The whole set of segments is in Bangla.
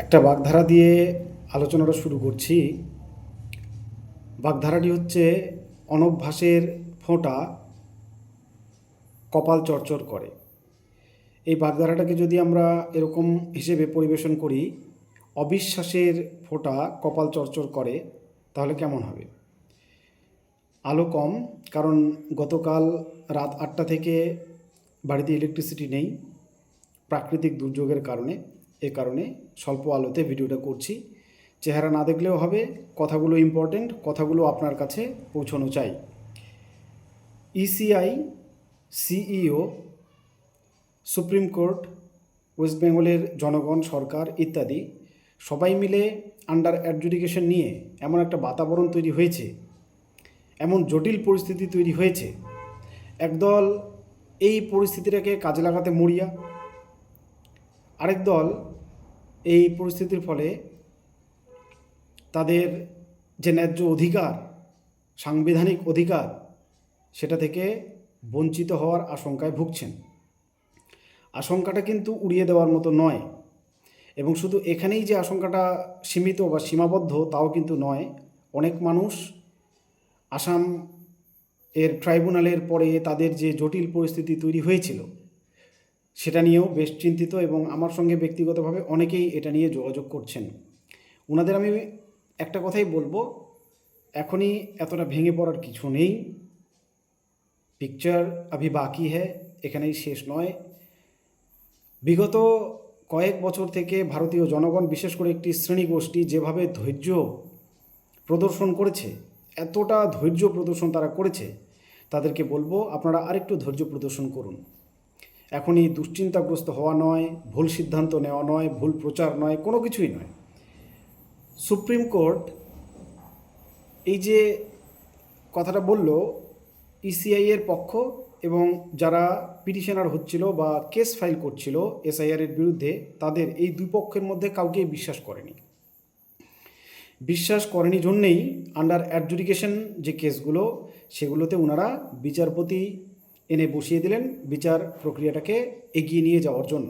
একটা বাগধারা দিয়ে আলোচনাটা শুরু করছি। বাগধারাটি হচ্ছে, অনভ্যাসের ফোঁটা কপাল চরচর করে। এই বাগধারাটাকে যদি আমরা এরকম হিসেবে পরিবেশন করি, অবিশ্বাসের ফোঁটা কপাল চরচর করে, তাহলে কেমন হবে? আলো কম, কারণ গতকাল রাত 8টা থেকে বাড়িতে ইলেকট্রিসিটি নেই প্রাকৃতিক দুর্যোগের কারণে। এ কারণে স্বল্প আলোতে ভিডিওটা করছি। চেহারা না দেখলেও হবে, কথাগুলো ইম্পর্টেন্ট, কথাগুলো আপনার কাছে পৌঁছানো চাই। ECI, CEO, supreme court, West বেঙ্গলের জনগণ, সরকার ইত্যাদি সবাই মিলে আন্ডার অ্যাডজুডিকেশন নিয়ে এমন একটা বাতাবরণ তৈরি হয়েছে, এমন জটিল পরিস্থিতি তৈরি হয়েছে, একদল এই পরিস্থিতিটাকে কাজে লাগাতে মরিয়া, আরেক দল এই পরিস্থিতির ফলে তাদের যে ন্যায্য অধিকার, সাংবিধানিক অধিকার, সেটা থেকে বঞ্চিত হওয়ার আশঙ্কায় ভুগছেন। আশঙ্কাটা কিন্তু উড়িয়ে দেওয়ার মতো নয়, এবং শুধু এখানেই যে আশঙ্কাটা সীমিত বা সীমাবদ্ধ তাও কিন্তু নয়। অনেক মানুষ আসাম এর ট্রাইব্যুনালের পরে তাদের যে জটিল পরিস্থিতি তৈরি হয়েছিল সেটা নিয়েও বেশ চিন্তিত, এবং আমার সঙ্গে ব্যক্তিগতভাবে অনেকেই এটা নিয়ে যোগাযোগ করছেন। ওনাদের আমি একটা কথাই বলবো, এখনই এতটা ভেঙে পড়ার কিছু নেই। পিকচার আভি বাকি হ্যায়, এখানেই শেষ নয়। বিগত কয়েক বছর থেকে ভারতীয় জনগণ, বিশেষ করে একটি শ্রেণীগোষ্ঠী যেভাবে ধৈর্য প্রদর্শন করেছে, এতটা ধৈর্য প্রদর্শন তারা করেছে, তাদেরকে বলবো আপনারা আরেকটু ধৈর্য প্রদর্শন করুন। এখনই দুশ্চিন্তাগ্রস্ত হওয়া নয়, ভুল সিদ্ধান্ত নেওয়া নয়, ভুল প্রচার নয়, কোনো কিছুই নয়। সুপ্রিম কোর্ট এই যে কথাটা বলল, ইসিআইয়ের পক্ষ এবং যারা পিটিশনার হচ্ছিল বা কেস ফাইল করছিল এসআইআরের বিরুদ্ধে, তাদের এই দুই পক্ষের মধ্যে কাউকেই বিশ্বাস করেনি জন্যেই আন্ডার অ্যাডজুডিকেশন যে কেসগুলো, সেগুলোতে ওনারা বিচারপতি এনে বসিয়ে দিলেন বিচার প্রক্রিয়াটাকে এগিয়ে নিয়ে যাওয়ার জন্য।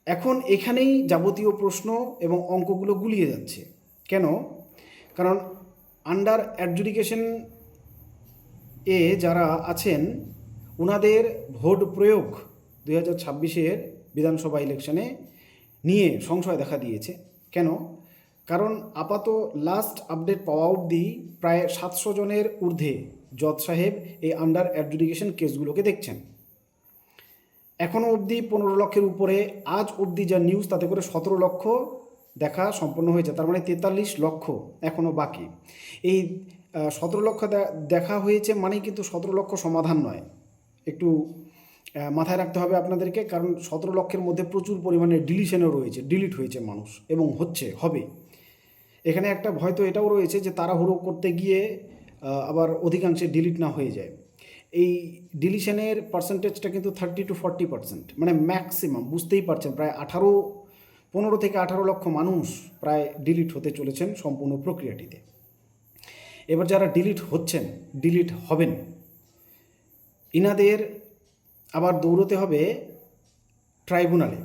এখন এখানেই যাবতীয় প্রশ্ন এবং অঙ্কগুলো গুলিয়ে যাচ্ছে। কেন? কারণ আন্ডার অ্যাডজুডিকেশন এ যারা আছেন, ওনাদের ভোট প্রয়োগ 2026-এর বিধানসভা ইলেকশনে নিয়ে সংশয় দেখা দিয়েছে। কেন? কারণ আপাত লাস্ট আপডেট পাওয়া অবধি প্রায় 700 জনের ঊর্ধ্বে জজ সাহেব এই আন্ডার অ্যাডজুডিকেশন কেসগুলোকে দেখছেন। এখনও অবধি 15 লক্ষের উপরে, আজ অবধি যা নিউজ তাতে করে 17 লক্ষ দেখা সম্পন্ন হয়েছে, তার মানে 43 লক্ষ এখনও বাকি। এই 17 লক্ষ দেখা হয়েছে মানেই কিন্তু 17 লক্ষ সমাধান নয়, একটু মাথায় রাখতে হবে আপনাদেরকে। কারণ 17 লক্ষের মধ্যে প্রচুর পরিমাণে ডিলিশনও রয়েছে, ডিলিট হয়েছে মানুষ, এবং হবে। এখানে একটা ভয় তো এটাও রয়েছে যে তাড়াহুড়ো করতে গিয়ে আবার অধিকাংশে ডিলিট না হয়ে যায়। এই ডিলিশনের পার্সেন্টেজটা কিন্তু 30-40%, মানে ম্যাক্সিমাম। বুঝতেই পারছেন, প্রায় 15 থেকে 18 লক্ষ মানুষ প্রায় ডিলিট হতে চলেছেন সম্পূর্ণ প্রক্রিয়াটিতে। এবার যারা ডিলিট হবেন, ইনাদের আবার দৌড়তে হবে ট্রাইব্যুনালে।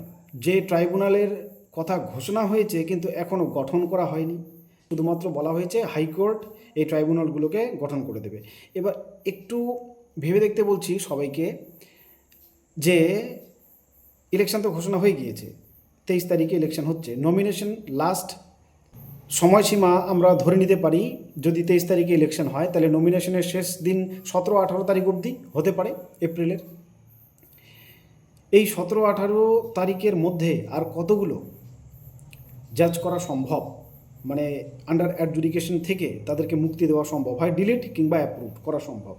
যে ট্রাইব্যুনালের কথা ঘোষণা হয়েছে কিন্তু এখনও গঠন করা হয়নি, শুধুমাত্র বলা হয়েছে হাইকোর্ট এই ট্রাইব্যুনালগুলোকে গঠন করে দেবে। এবার একটু ভেবে দেখতে বলছি সবাইকে, যে ইলেকশন তো ঘোষণা হয়ে গিয়েছে, 23 তারিখে ইলেকশন হচ্ছে। নমিনেশন লাস্ট সময়সীমা আমরা ধরে নিতে পারি, যদি 23 তারিখে ইলেকশন হয় তাহলে নমিনেশনের শেষ দিন 17-18 তারিখ অবধি হতে পারে এপ্রিলের। এই 17-18 তারিখের মধ্যে আর কতগুলো জাজ করা সম্ভব, মানে আন্ডার অ্যাডজুডিকেশন থেকে তাদেরকে মুক্তি দেওয়া সম্ভব, হয় ডিলিট কিংবা অ্যাপ্রুভ করা সম্ভব।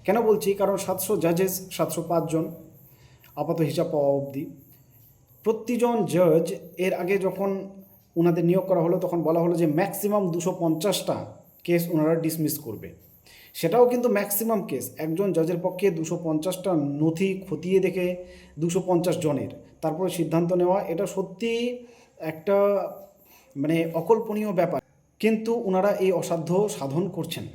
কেন বলছি? কারণ 700 জাজেস, 705 জন আপাত হিসাব পাওয়া অবধি। প্রতিজন জজ, এর আগে যখন ওনাদের নিয়োগ করা হলো তখন বলা হলো যে ম্যাক্সিমাম 250টা কেস ওনারা ডিসমিস করবে। সেটাও কিন্তু ম্যাক্সিমাম কেস। একজন জজের পক্ষে 250টা নথি খতিয়ে দেখে 250 জনের তারপরে সিদ্ধান্ত নেওয়া, এটা সত্যি একটা মানে অকল্পনীয় ব্যাপার। কিন্তু ওনারা এই অসাধ্য সাধন করছেন,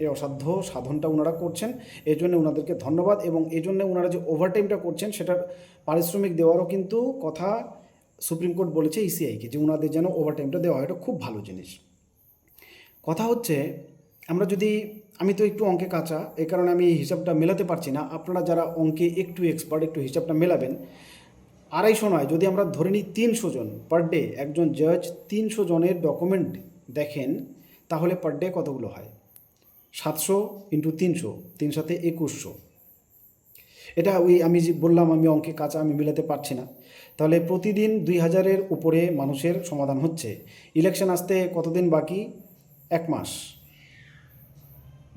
এই অসাধ্য সাধনটা ওনারা করছেন। এই জন্য ওনাদেরকে ধন্যবাদ, এবং এই জন্য ওনারা যে ওভারটাইমটা করছেন সেটার পারিশ্রমিক দেওয়ারও কিন্তু কথা সুপ্রিম কোর্ট বলেছে ইসিআইকে যে ওনাদের যেন ওভারটাইমটা দেওয়া হয়, এটা খুব ভালো জিনিস। কথা হচ্ছে আমরা যদি, আমি তো একটু অঙ্কে কাঁচা, এই কারণে আমি এই হিসাবটা মেলাতে পারছি না, আপনারা যারা অঙ্কে একটু এক্সপার্ট একটু হিসাবটা মেলাবেন। 250 নয়, যদি আমরা ধরে নিই 300 জন পার ডে, একজন জাজ 300 জনের ডকুমেন্ট দেখেন, তাহলে পার ডে কতগুলো হয়? 700 ইন্টু 300, 3 সাথে 2100। এটা ওই আমি যে বললাম আমি অঙ্কে কাঁচা, আমি মেলাতে পারছি না। তাহলে প্রতিদিন 2000-এর উপরে মানুষের সমাধান হচ্ছে। ইলেকশন আসতে কতদিন বাকি? 1 মাস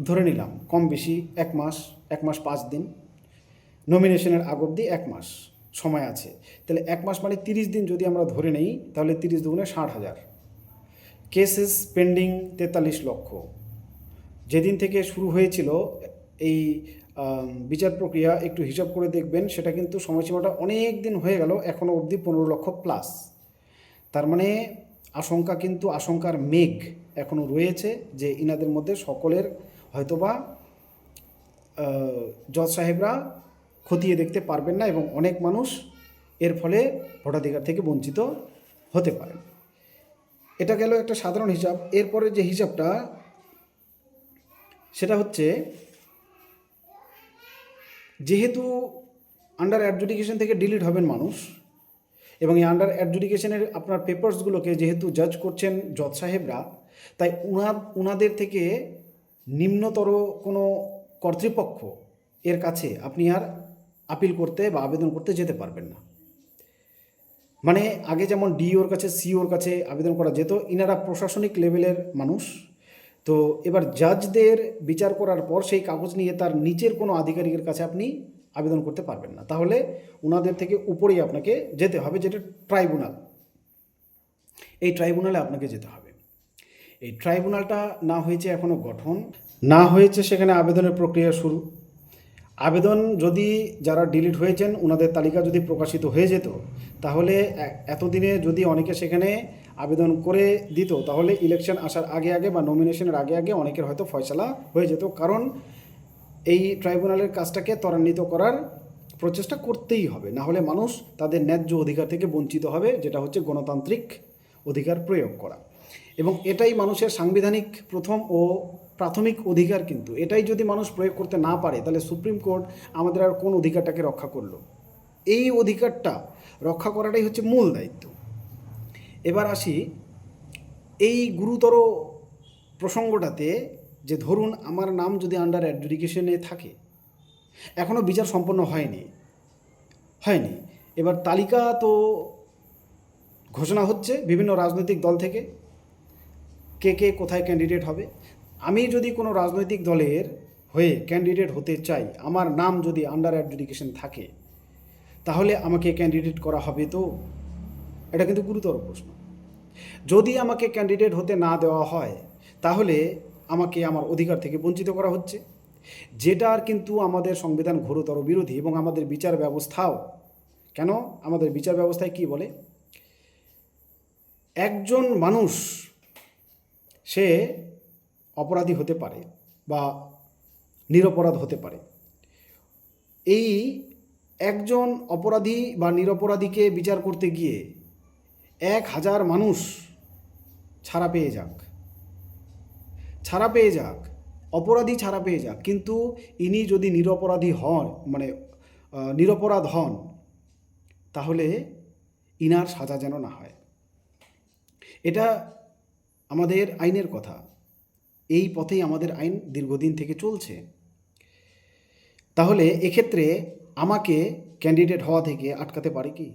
ধরে নিলাম, কম বেশি 1 মাস, 1 মাস 5 দিন, নমিনেশনের আগ অবধি 1 মাস সময় আছে। তাহলে 1 মাস মানে 30 দিন যদি আমরা ধরে নেই, তাহলে 30 দুগুণে 60,000। কেসেস পেন্ডিং 43 লক্ষ। যেদিন থেকে শুরু হয়েছিল এই বিচার প্রক্রিয়া, একটু হিসাব করে দেখবেন, সেটা কিন্তু সময়সীমাটা অনেক দিন হয়ে গেল, এখনও অবধি 15 লক্ষ প্লাস। তার মানে আশঙ্কা, কিন্তু আশঙ্কার মেঘ এখনও রয়েছে যে ইনাদের মধ্যে সকলের হয়তোবা জজ সাহেবরা খতিয়ে দেখতে পারবেন না এবং অনেক মানুষ এর ফলে ভোটাধিকার থেকে বঞ্চিত হতে পারেন। এটা গেল একটা সাধারণ হিসাব। এরপরে যে হিসাবটা, সেটা হচ্ছে যেহেতু আন্ডার অ্যাডজুডিকেশন থেকে ডিলিট হবেন মানুষ, এবং এই আন্ডার অ্যাডজুডিকেশনের আপনার পেপারসগুলোকে যেহেতু জাজ করছেন জজ সাহেবরা, তাই উনাদের থেকে নিম্নতর কোনো কর্তৃপক্ষ এর কাছে আপনি আর আপিল করতে বা আবেদন করতে যেতে পারবেন না। মানে আগে যেমন ডিওর কাছে, সিওর কাছে আবেদন করা যেত, ইনারা প্রশাসনিক লেভেলের মানুষ, তো এবার জাজদের বিচার করার পর সেই কাগজ নিয়ে তার নিচের কোনো আধিকারিকের কাছে আপনি আবেদন করতে পারবেন না। তাহলে ওনাদের থেকে উপরেই আপনাকে যেতে হবে, যেটা ট্রাইব্যুনাল। এই ট্রাইব্যুনালে আপনাকে যেতে হবে। এই ট্রাইব্যুনালটা না হয়েছে এখনও গঠন, না হয়েছে সেখানে আবেদনের প্রক্রিয়া শুরু। আবেদন যদি যারা ডিলিট হয়েছেন ওনাদের তালিকা যদি প্রকাশিত হয়ে যেত, তাহলে এতদিনে যদি অনেকে সেখানে আবেদন করে দিত, তাহলে ইলেকশন আসার আগে আগে বা নমিনেশনের আগে আগে অনেকের হয়তো ফয়সালা হয়ে যেত। কারণ এই ট্রাইব্যুনালের কাজটাকে ত্বরান্বিত করার প্রচেষ্টা করতেই হবে, না হলে মানুষ তাদের ন্যায্য অধিকার থেকে বঞ্চিত হবে, যেটা হচ্ছে গণতান্ত্রিক অধিকার প্রয়োগ করা। এবং এটাই মানুষের সাংবিধানিক প্রথম ও প্রাথমিক অধিকার। কিন্তু এটাই যদি মানুষ প্রয়োগ করতে না পারে, তাহলে সুপ্রিম কোর্ট আমাদের আর কোন অধিকারটাকে রক্ষা করলো? এই অধিকারটা রক্ষা করাটাই হচ্ছে মূল দায়িত্ব। এবার আসি এই গুরুতর প্রসঙ্গটাতে, যে ধরুন আমার নাম যদি আন্ডার অ্যাডজুডিকেশনে থাকে, এখনও বিচার সম্পন্ন হয়নি, এবার তালিকা তো ঘোষণা হচ্ছে বিভিন্ন রাজনৈতিক দল থেকে, কে কে কোথায় ক্যান্ডিডেট হবে। আমি যদি কোনো রাজনৈতিক দলের হয়ে ক্যান্ডিডেট হতে চাই, আমার নাম যদি আন্ডার অ্যাডজুডিকেশন থাকে, তাহলে আমাকে ক্যান্ডিডেট করা হবে তো? এটা কিন্তু গুরুতর প্রশ্ন। যদি আমাকে ক্যান্ডিডেট হতে না দেওয়া হয়, তাহলে আমাকে আমার অধিকার থেকে বঞ্চিত করা হচ্ছে, যেটার কিন্তু আমাদের সংবিধান ঘোরতর বিরোধী। এবং আমাদের বিচার ব্যবস্থাও, কেন আমাদের বিচার ব্যবস্থায় কি বলে, একজন মানুষ সে অপরাধী হতে পারে বা নিরপরাধ হতে পারে। এই একজন অপরাধী বা নিরপরাধীকে বিচার করতে গিয়ে 1000 মানুষ ছাড়া পেয়ে যাক, অপরাধী ছাড়া পেয়ে যাক, কিন্তু ইনি যদি নিরপরাধী হন, মানে নিরপরাধ হন, তাহলে ইনার সাজা যেন না হয়। এটা আমাদের আইনের কথা, এই পথেই আমাদের আইন দীর্ঘদিন থেকে চলছে। তাহলে এক্ষেত্রে আমাকে ক্যান্ডিডেট হওয়া থেকে আটকাতে পারে কি?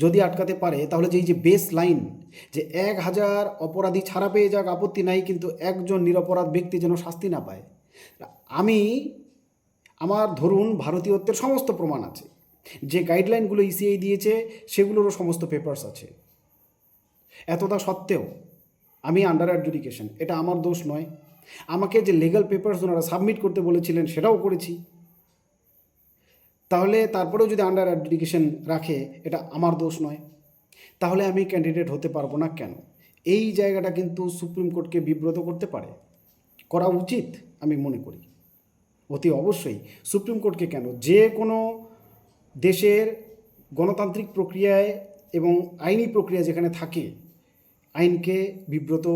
যদি আটকাতে পারে, তাহলে যে বেস লাইন, যে 1000 অপরাধী ছাড়া পেয়ে যাক আপত্তি নাই, কিন্তু একজন নিরপরাধ ব্যক্তি যেন শাস্তি না পায়। আমার ধরুন ভারতীয়ত্বের সমস্ত প্রমাণ আছে, যে গাইডলাইনগুলো ইসিআই দিয়েছে সেগুলোরও সমস্ত পেপারস আছে, এতটা সত্ত্বেও আমি আন্ডার অ্যাডজুডিকেশন, এটা আমার দোষ নয়। আমাকে যে লিগ্যাল পেপারস ওনারা সাবমিট করতে বলেছিলেন সেটাও করেছি, তাহলে তারপরেও যদি আন্ডার অ্যাডজুডিকেশন রাখে, এটা আমার দোষ নয়। তাহলে আমি ক্যান্ডিডেট হতে পারবো না কেন? এই জায়গাটা কিন্তু সুপ্রিম কোর্টকে বিব্রত করতে পারে, করা উচিত আমি মনে করি অতি অবশ্যই। সুপ্রিম কোর্টকে কেন, যে কোনো দেশের গণতান্ত্রিক প্রক্রিয়ায় এবং আইনি প্রক্রিয়া যেখানে থাকে, আইনকে বিব্রত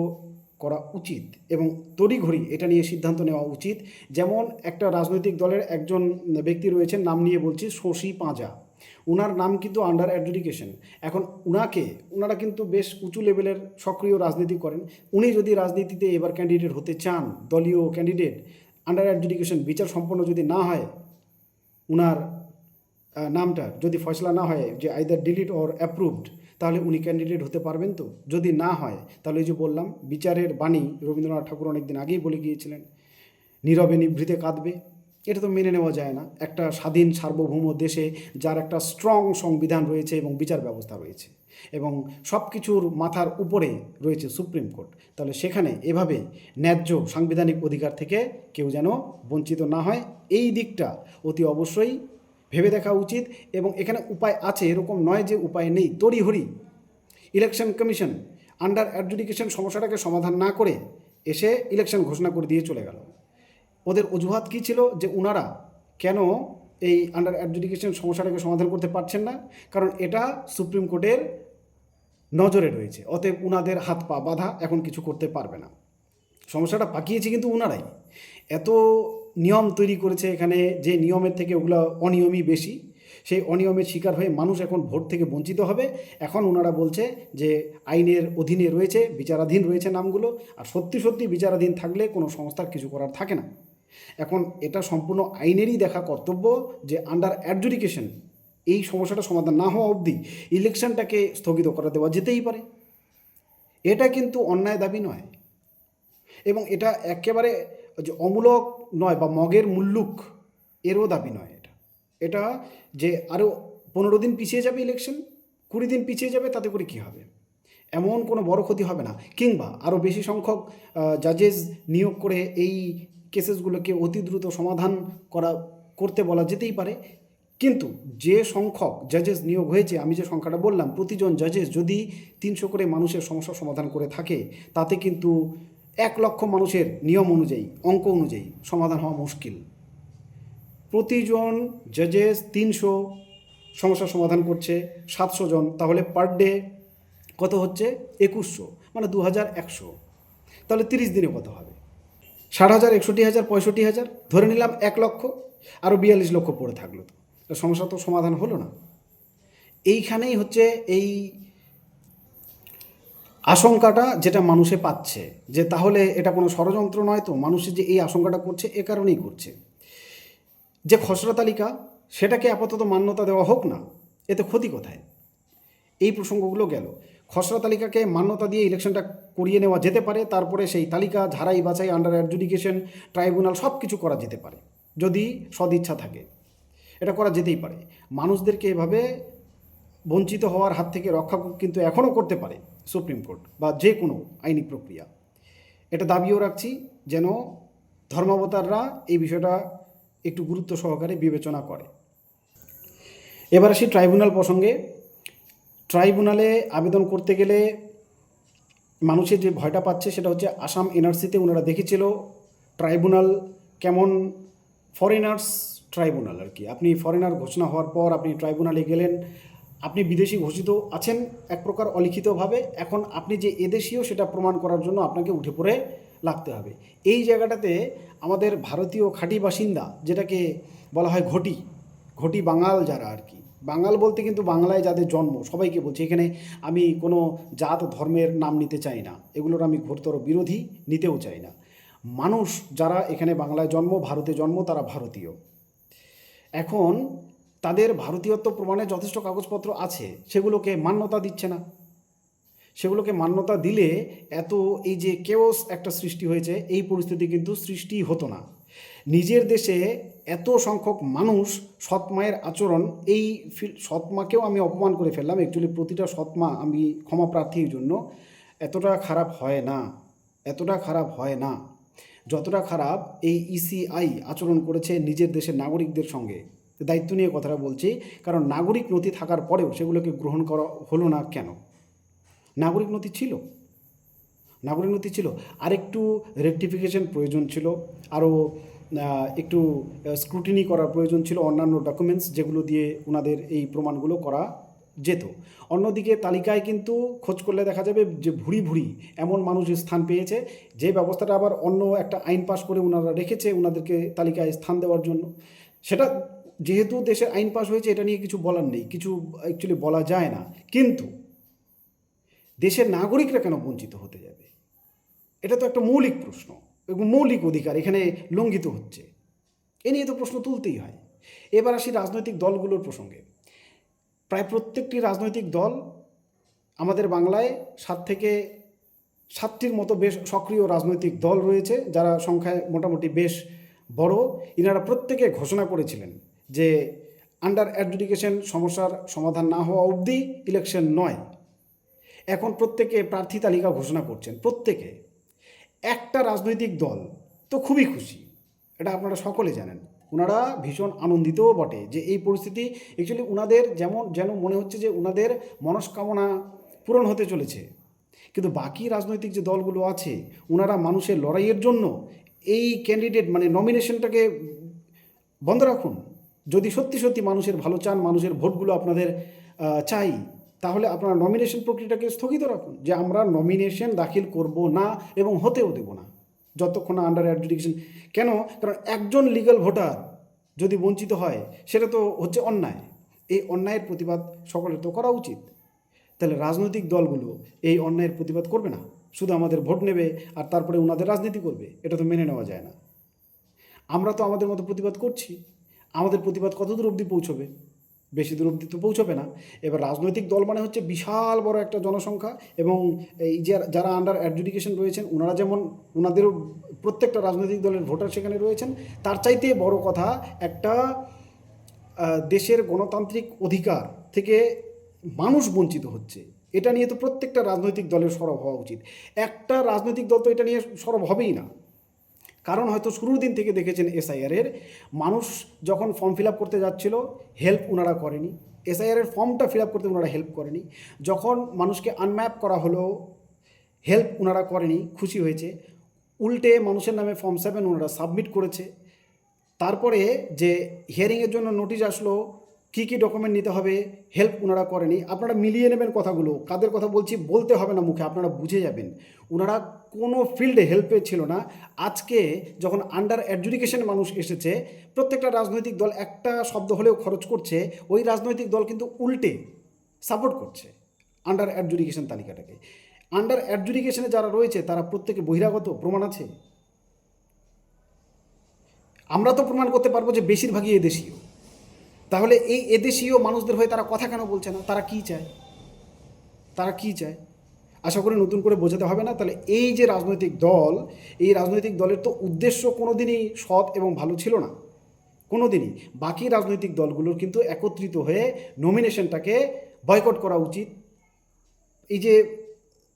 করা উচিত এবং তড়িঘড়ি এটা নিয়ে সিদ্ধান্ত নেওয়া উচিত। যেমন একটা রাজনৈতিক দলের একজন ব্যক্তি রয়েছেন, নাম নিয়ে বলছি, শশী পাঁজা। ওনার নাম কিন্তু আন্ডার অ্যাডজুডিকেশন। এখন ওনারা কিন্তু বেশ উঁচু লেভেলের সক্রিয় রাজনীতি করেন। উনি যদি রাজনীতিতে এবার ক্যান্ডিডেট হতে চান, দলীয় ক্যান্ডিডেট, আন্ডার অ্যাডজুডিকেশন বিচার সম্পন্ন যদি না হয়, উনার নামটা যদি ফয়সলা না হয় যে আইদার ডিলিট অর অ্যাপ্রুভড, তাহলে উনি ক্যান্ডিডেট হতে পারবেন তো? যদি না হয় তাহলে এই যে বললাম, বিচারের বাণী রবীন্দ্রনাথ ঠাকুর অনেক দিন আগেই বলে গিয়েছিলেন, নীরবে নিভৃতে কাঁদবে। এটা তো মেনে নেওয়া যায় না। একটা স্বাধীন সার্বভৌম দেশে যার একটা স্ট্রং সংবিধান রয়েছে এবং বিচার ব্যবস্থা রয়েছে এবং সব কিছুর মাথার উপরে রয়েছে সুপ্রিম কোর্ট, তাহলে সেখানে এভাবে ন্যায্য সাংবিধানিক অধিকার থেকে কেউ যেন বঞ্চিত না হয়, এই দিকটা অতি অবশ্যই ভেবে দেখা উচিত। এবং এখানে উপায় আছে, এরকম নয় যে উপায় নেই। তড়িঘড়ি ইলেকশন কমিশন আন্ডার অ্যাডজুডিকেশন সমস্যাটাকে সমাধান না করে এসে ইলেকশন ঘোষণা করে দিয়ে চলে গেল। ওদের অজুহাত কী ছিল? যে ওনারা কেন এই আন্ডার অ্যাডজুডিকেশন সমস্যাটাকে সমাধান করতে পারছেন না, কারণ এটা সুপ্রিম কোর্টের নজরে রয়েছে, অতএব উনাদের হাত পা বাঁধা, এখন কিছু করতে পারবে না। সমস্যাটা পাকিয়েছে কিন্তু ওনারাই। এত নিয়ম তৈরি করেছে এখানে, যে নিয়মের থেকে ওগুলো অনিয়মই বেশি। সেই অনিয়মের শিকার হয়ে মানুষ এখন ভোট থেকে বঞ্চিত হবে। এখন ওনারা বলছে যে আইনের অধীনে রয়েছে, বিচারাধীন রয়েছে নামগুলো, আর সত্যি সত্যি বিচারাধীন থাকলে কোনো সংস্থার কিছু করার থাকে না। এখন এটা সম্পূর্ণ আইনেরই দেখা কর্তব্য যে আন্ডার অ্যাডজুডিকেশন এই সমস্যাটা সমাধান না হওয়া অবধি ইলেকশনটাকে স্থগিত করা দেওয়া যেতেই পারে। এটা কিন্তু অন্যায় দাবি নয় এবং এটা একেবারে যে অমূলক নয় বা মগের মুল্লুক এরও দাবি নয়। এটা যে আরও 15 দিন পিছিয়ে যাবে ইলেকশন, 20 দিন পিছিয়ে যাবে, তাতে করে কী হবে? এমন কোনো বড় ক্ষতি হবে না। কিংবা আরও বেশি সংখ্যক জাজেস নিয়োগ করে এই কেসেসগুলোকে অতি দ্রুত সমাধান করতে বলা যেতেই পারে। কিন্তু যে সংখ্যক জাজেস নিয়োগ হয়েছে, আমি যে সংখ্যাটা বললাম, প্রতিজন জাজেস যদি 300 করে মানুষের সমস্যা সমাধান করে থাকে, তাতে কিন্তু 1 লক্ষ মানুষের নিয়ম অনুযায়ী, অঙ্ক অনুযায়ী সমাধান হওয়া মুশকিল। প্রতিজন জাজেস 300 সমস্যার সমাধান করছে, 700 জন, তাহলে পার ডে কত হচ্ছে? 2100, মানে 2100। তাহলে 30 দিনে কত হবে? 60,000, 61,000, 65,000, ধরে নিলাম 1 লক্ষ, আরও 42 লক্ষ পড়ে থাকলো, তো সমস্যা তো সমাধান হলো না। এইখানেই হচ্ছে এই আশঙ্কাটা যেটা মানুষে পাচ্ছে, যে তাহলে এটা কোনো ষড়যন্ত্র নয় তো? মানুষের যে এই আশঙ্কাটা করছে এ কারণেই করছে যে খসড়া তালিকা সেটাকে আপাতত মান্যতা দেওয়া হোক না, এতে ক্ষতি কোথায়? এই প্রসঙ্গগুলো গেল। খসড়া তালিকাকে মান্যতা দিয়ে ইলেকশনটা করিয়ে নেওয়া যেতে পারে, তারপরে সেই তালিকা ঝাড়াই বাছাই, আন্ডার অ্যাডজুডিকেশন, ট্রাইব্যুনাল সব কিছু করা যেতে পারে যদি সদিচ্ছা থাকে। এটা করা যেতেই পারে। মানুষদেরকে এভাবে বঞ্চিত হওয়ার হাত থেকে রক্ষা কিন্তু এখনও করতে পারে সুপ্রিম কোর্ট বা যে কোনো আইনি প্রক্রিয়া। এটা দাবিও রাখছি যেন ধর্মাবতাররা এই বিষয়টা একটু গুরুত্ব সহকারে বিবেচনা করে। এবার আসি ট্রাইব্যুনাল প্রসঙ্গে। ট্রাইব্যুনালে আবেদন করতে গেলে মানুষের যে ভয়টা পাচ্ছে সেটা হচ্ছে আসাম এনআরসিতে ওনারা দেখেছিল ট্রাইব্যুনাল কেমন, ফরেনার্স ট্রাইব্যুনাল আর কি। আপনি ফরেনার ঘোষণা হওয়ার পর আপনি ট্রাইব্যুনালে গেলেন, আপনি বিদেশি ঘোষিত আছেন এক প্রকার অলিখিতভাবে, এখন আপনি যে এদেশীয় সেটা প্রমাণ করার জন্য আপনাকে উঠে পড়ে লাগতে হবে। এই জায়গাটাতে আমাদের ভারতীয় খাঁটি বাসিন্দা, যেটাকে বলা হয় ঘটি বাঙাল যারা আর কি, বাঙাল বলতে কিন্তু বাংলায় যাদের জন্ম সবাইকে বলছি, এখানে আমি কোনো জাত ধর্মের নাম নিতে চাই না, এগুলোর আমি ঘোরতর বিরোধী, নিতেও চাই না। মানুষ যারা এখানে বাংলায় জন্ম, ভারতে জন্ম, তারা ভারতীয়। এখন তাদের ভারতীয়ত্ব প্রমাণে যথেষ্ট কাগজপত্র আছে, সেগুলোকে মান্যতা দিচ্ছে না। সেগুলোকে মান্যতা দিলে এত এই যে কেওস একটা সৃষ্টি হয়েছে, এই পরিস্থিতি কিন্তু সৃষ্টি হতো না। নিজের দেশে এত সংখ্যক মানুষ, সৎমায়ের আচরণ, এই সৎমাকেও আমি অপমান করে ফেললাম, অ্যাকচুয়ালি প্রতিটা সৎমা আমি ক্ষমা প্রার্থীর জন্য, এতটা খারাপ হয় না, এতটা খারাপ হয় না যতটা খারাপ এই ইসিআই আচরণ করেছে নিজের দেশের নাগরিকদের সঙ্গে। দায়িত্ব নিয়ে কথাটা বলছি, কারণ নাগরিক নথি থাকার পরেও সেগুলোকে গ্রহণ করা হলো না কেন? নাগরিক নথি ছিল, আরেকটু রেকটিফিকেশন প্রয়োজন ছিল, আরও একটু স্ক্রুটিনি করার প্রয়োজন ছিল অন্যান্য ডকুমেন্টস, যেগুলো দিয়ে ওনাদের এই প্রমাণগুলো করা যেত। অন্যদিকে তালিকায় কিন্তু খোঁজ করলে দেখা যাবে যে ভুরি ভুরি এমন মানুষ স্থান পেয়েছে, যে ব্যবস্থাটা আবার অন্য একটা আইন পাশ করে ওনারা রেখেছে ওনাদেরকে তালিকায় স্থান দেওয়ার জন্য। সেটা যেহেতু দেশের আইন পাশ হয়েছে, এটা নিয়ে কিছু বলার নেই, কিছু অ্যাকচুয়ালি বলা যায় না। কিন্তু দেশের নাগরিকরা কেন বঞ্চিত হতে যাবে? এটা তো একটা মৌলিক প্রশ্ন এবং মৌলিক অধিকার এখানে লঙ্ঘিত হচ্ছে। এ নিয়ে তো প্রশ্ন তুলতেই হয়। এবার আসি রাজনৈতিক দলগুলোর প্রসঙ্গে। প্রায় প্রত্যেকটি রাজনৈতিক দল আমাদের বাংলায় 7 থেকে 7টির মতো বেশ সক্রিয় রাজনৈতিক দল রয়েছে, যারা সংখ্যায় মোটামুটি বেশ বড়। ইনারা প্রত্যেকে ঘোষণা করেছিলেন যে আন্ডার অ্যাডজুডিকেশন সমস্যার সমাধান না হওয়া অবধি ইলেকশন নয়। এখন প্রত্যেকে প্রার্থী তালিকা ঘোষণা করছেন, প্রত্যেকে। একটা রাজনৈতিক দল তো খুবই খুশি, এটা আপনারা সকলে জানেন। ওনারা ভীষণ আনন্দিতও বটে যে এই পরিস্থিতি অ্যাকচুয়ালি ওনাদের যেন মনে হচ্ছে যে ওনাদের মনস্কামনা পূরণ হতে চলেছে। কিন্তু বাকি রাজনৈতিক যে দলগুলো আছে, ওনারা মানুষের লড়াইয়ের জন্য এই ক্যান্ডিডেট মানে নমিনেশনটাকে বন্ধ রাখুন। যদি সত্যি সত্যি মানুষের ভালো চান, মানুষের ভোটগুলো আপনাদের চাই, তাহলে আপনারা নমিনেশন প্রক্রিয়াটাকে স্থগিত রাখুন, যে আমরা নমিনেশন দাখিল করব না এবং হতেও দেব না যতক্ষণ না আন্ডার অ্যাডজুডিকেশন। কেন? কারণ একজন লিগ্যাল ভোটার যদি বঞ্চিত হয়, সেটা তো হচ্ছে অন্যায়। এই অন্যায়ের প্রতিবাদ সকলের তো করা উচিত। তাহলে রাজনৈতিক দলগুলো এই অন্যায়ের প্রতিবাদ করবে না, শুধু আমাদের ভোট নেবে আর তারপরে ওনাদের রাজনীতি করবে? এটা তো মেনে নেওয়া যায় না। আমরা তো আমাদের মতো প্রতিবাদ করছি, আমাদের প্রতিবাদ কত দূর অবধি পৌঁছবে? বেশি দূর অবধি তো পৌঁছবে না। এবার রাজনৈতিক দল মানে হচ্ছে বিশাল বড় একটা জনসংখ্যা, এবং এই যে যারা আন্ডার অ্যাডজুডিকেশন রয়েছেন ওনারা যেমন, ওনাদেরও প্রত্যেকটা রাজনৈতিক দলের ভোটার সেখানে রয়েছেন। তার চাইতে বড় কথা, একটা দেশের গণতান্ত্রিক অধিকার থেকে মানুষ বঞ্চিত হচ্ছে, এটা নিয়ে তো প্রত্যেকটা রাজনৈতিক দলের সরব হওয়া উচিত। একটা রাজনৈতিক দল তো এটা নিয়ে সরব হবেই না। কারণ হয়তো শুরুর দিন থেকে দেখেছেন এসআইআরের মানুষ যখন ফর্ম ফিল আপ করতে যাচ্ছিল, হেল্প ওনারা করেনি। এসআইআরের ফর্মটা ফিল আপ করতে ওনারা হেল্প করেনি। যখন মানুষকে আনম্যাপ করা হলো, হেল্প ওনারা করেনি, খুশি হয়েছে। উল্টে মানুষের নামে ফর্ম 7 ওনারা সাবমিট করেছে। তারপরে যে হিয়ারিংয়ের জন্য নোটিশ আসলো, কী কী ডকুমেন্ট নিতে হবে, হেল্প ওনারা করেনি। আপনারা মিলিয়ে নেবেন কথাগুলো, কাদের কথা বলছি বলতে হবে না মুখে, আপনারা বুঝে যাবেন। ওনারা কোনো ফিল্ডে হেল্পে ছিল না। আজকে যখন আন্ডার অ্যাডজুডিকেশন মানুষ এসেছে, প্রত্যেকটা রাজনৈতিক দল একটা শব্দ হলেও খরচ করছে, ওই রাজনৈতিক দল কিন্তু উল্টে সাপোর্ট করছে আন্ডার অ্যাডজুডিকেশন তালিকাটাকে। আন্ডার অ্যাডজুডিকেশনে যারা রয়েছে তারা প্রত্যেকে বহিরাগত, প্রমাণ আছে। আমরা তো প্রমাণ করতে পারবো যে বেশিরভাগই এদেশীয়। তাহলে এই এদেশীয় মানুষদের হয়ে তারা কথা কেন বলছে না? তারা কী চায়? তারা কী চায়? আশা করি নতুন করে বোঝাতে হবে না। তাহলে এই যে রাজনৈতিক দল, এই রাজনৈতিক দলের তো উদ্দেশ্য কোনো দিনই সৎ এবং ভালো ছিল না, কোনো দিনই। বাকি রাজনৈতিক দলগুলোর কিন্তু একত্রিত হয়ে নমিনেশনটাকে বয়কট করা উচিত। এই যে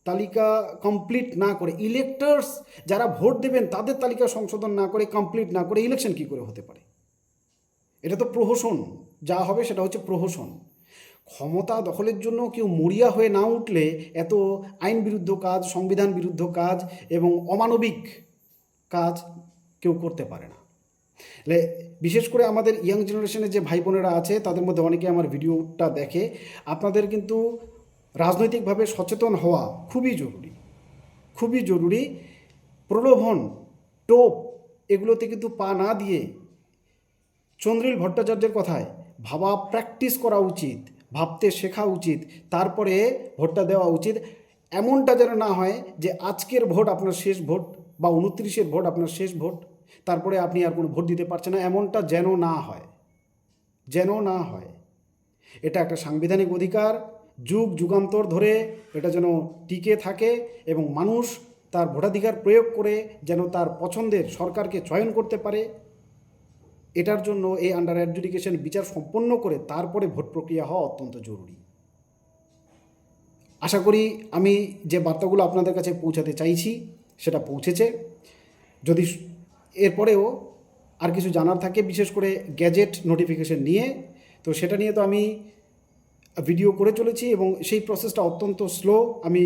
তালিকা কমপ্লিট না করে, ইলেক্টার্স যারা ভোট দেবেন তাদের তালিকা সংশোধন না করে, কমপ্লিট না করে ইলেকশন কী করে হতে পারে? এটা তো প্রহসন। যা হবে সেটা হচ্ছে প্রহসন। ক্ষমতা দখলের জন্য কেউ মরিয়া হয়ে না উঠলে এত আইন বিরুদ্ধ কাজ, সংবিধান বিরুদ্ধ কাজ এবং অমানবিক কাজ কেউ করতে পারে না। তাহলে বিশেষ করে আমাদের ইয়াং জেনারেশনের যে ভাই বোনেরা আছে, তাদের মধ্যে অনেকে আমার ভিডিওটা দেখে। আপনাদের কিন্তু রাজনৈতিকভাবে সচেতন হওয়া খুবই জরুরি, খুবই জরুরি। প্রলোভন, টোপ এগুলোতে কিন্তু পা না দিয়ে চন্দ্রিল ভট্টাচার্যের কথায় ভাবা প্র্যাকটিস করা উচিত, ভাবতে শেখা উচিত, তারপরে ভোটটা দেওয়া উচিত। এমনটা যেন না হয় যে আজকের ভোট আপনার শেষ ভোট, বা 29-এর ভোট আপনার শেষ ভোট, তারপরে আপনি আর কোনো ভোট দিতে পারছেন না। এমনটা যেন না হয়, যেন না হয়। এটা একটা সাংবিধানিক অধিকার, যুগ যুগান্তর ধরে এটা যেন টিকে থাকে এবং মানুষ তার ভোটাধিকার প্রয়োগ করে যেন তার পছন্দের সরকারকে চয়ন করতে পারে। এটার জন্য এই আন্ডার অ্যাডজুডিকেশন বিচার সম্পন্ন করে তারপরে ভোট প্রক্রিয়া হওয়া অত্যন্ত জরুরি। আশা করি আমি যে বার্তাগুলো আপনাদের কাছে পৌঁছাতে চাইছি সেটা পৌঁছেছে। যদি এরপরেও আর কিছু জানার থাকে, বিশেষ করে গ্যাজেট নোটিফিকেশন নিয়ে, তো সেটা নিয়ে তো আমি ভিডিও করে চলেছি এবং সেই প্রসেসটা অত্যন্ত স্লো। আমি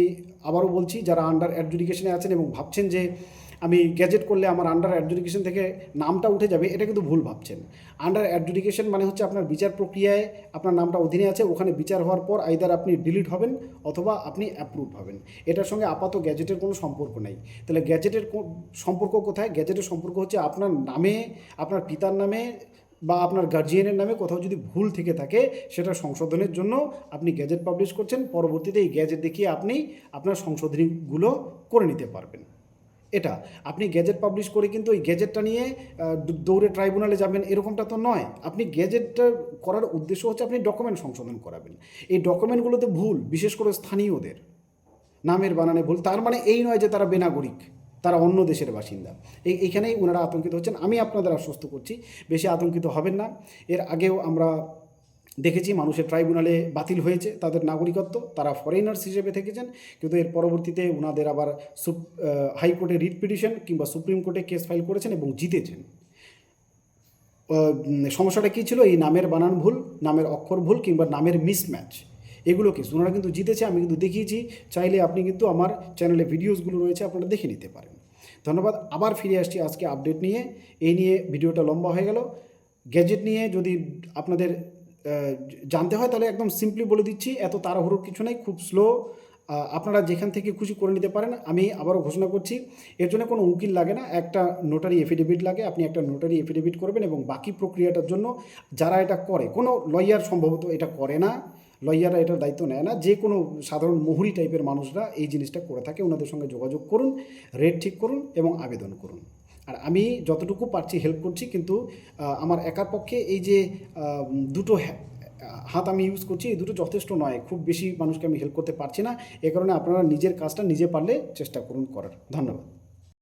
আবারও বলছি, যারা আন্ডার অ্যাডজুডিকেশনে আছেন এবং ভাবছেন যে আমি গ্যাজেট করলে আমার আন্ডার অ্যাডজুডিকেশন থেকে নামটা উঠে যাবে, এটা কিন্তু ভুল ভাবছেন। আন্ডার অ্যাডজুডিকেশন মানে হচ্ছে আপনার বিচার প্রক্রিয়ায় আপনার নামটা অধীনে আছে, ওখানে বিচার হওয়ার পর আইদার আপনি ডিলিট হবেন অথবা আপনি অ্যাপ্রুভ হবেন। এটার সঙ্গে আপাতত গ্যাজেটের কোনো সম্পর্ক নেই। তাহলে গ্যাজেটের সম্পর্ক কোথায়? গ্যাজেটের সম্পর্ক হচ্ছে আপনার নামে, আপনার পিতার নামে বা আপনার গার্জিয়ানের নামে কোথাও যদি ভুল থেকে থাকে সেটা সংশোধনের জন্য আপনি গ্যাজেট পাবলিশ করছেন। পরবর্তীতে এই গ্যাজেট দেখিয়ে আপনি আপনার সংশোধনীগুলো করে নিতে পারবেন। এটা আপনি গ্যাজেট পাবলিশ করে কিন্তু ওই গ্যাজেটটা নিয়ে দৌড়ে ট্রাইব্যুনালে যাবেন এরকমটা তো নয়। আপনি গ্যাজেটটা করার উদ্দেশ্য হচ্ছে আপনি ডকুমেন্ট সংশোধন করাবেন। এই ডকুমেন্টগুলোতে ভুল, বিশেষ করে স্থানীয়দের নামের বানানে ভুল, তার মানে এই নয় যে তারা বেনাগরিক, তারা অন্য দেশের বাসিন্দা। এইখানেই ওনারা আতঙ্কিত হচ্ছেন। আমি আপনাদের আশ্বস্ত করছি বেশি আতঙ্কিত হবেন না। এর আগেও আমরা দেখেছি মানুষের ট্রাইব্যুনালে বাতিল হয়েছে তাদের নাগরিকত্ব, তারা ফরেনার্স হিসেবে থেকেছেন, কিন্তু এর পরবর্তীতে ওনাদের আবার হাইকোর্টে রিট পিটিশন কিংবা সুপ্রিম কোর্টে কেস ফাইল করেছেন এবং জিতেছেন। সমস্যাটা কী ছিল? এই নামের বানান ভুল, নামের অক্ষর ভুল কিংবা নামের মিসম্যাচ, এগুলো কেস ওনারা কিন্তু জিতেছে। আমি কিন্তু দেখিয়েছি, চাইলে আপনি কিন্তু আমার চ্যানেলে ভিডিওসগুলো রয়েছে, আপনারা দেখে নিতে পারেন। ধন্যবাদ। আবার ফিরে আসছি আজকে আপডেট নিয়ে। এই নিয়ে ভিডিওটা লম্বা হয়ে গেল। গ্যাজেট নিয়ে যদি আপনাদের জানতে হয় তাহলে একদম সিম্পলি বলে দিচ্ছি, এত তাড়াহুড়োর কিছু নেই, খুব স্লো। আপনারা যেখান থেকে খুশি করে নিতে পারেন। আমি আবারও ঘোষণা করছি, এর জন্য কোনো উকিল লাগে না, একটা নোটারি এফিডেভিট লাগে। আপনি একটা নোটারি এফিডেভিট করবেন এবং বাকি প্রক্রিয়াটার জন্য যারা এটা করে, কোনো লয়ার সম্ভবত এটা করে না, লয়াররা এটার দায়িত্ব নেয় না, যে কোনো সাধারণ মোহরি টাইপের মানুষরা এই জিনিসটা করে থাকে। ওনাদের সঙ্গে যোগাযোগ করুন, রেট ঠিক করুন এবং আবেদন করুন। আর আমি যতটুকু পারছি হেল্প করছি, কিন্তু আমার একার পক্ষে এই যে দুটো হাত আমি ইউজ করছি, এই দুটো যথেষ্ট নয়। খুব বেশি মানুষকে আমি হেল্প করতে পারছি না। এ কারণে আপনারা নিজের কাজটা নিজে পারলে চেষ্টা করুন করার। ধন্যবাদ।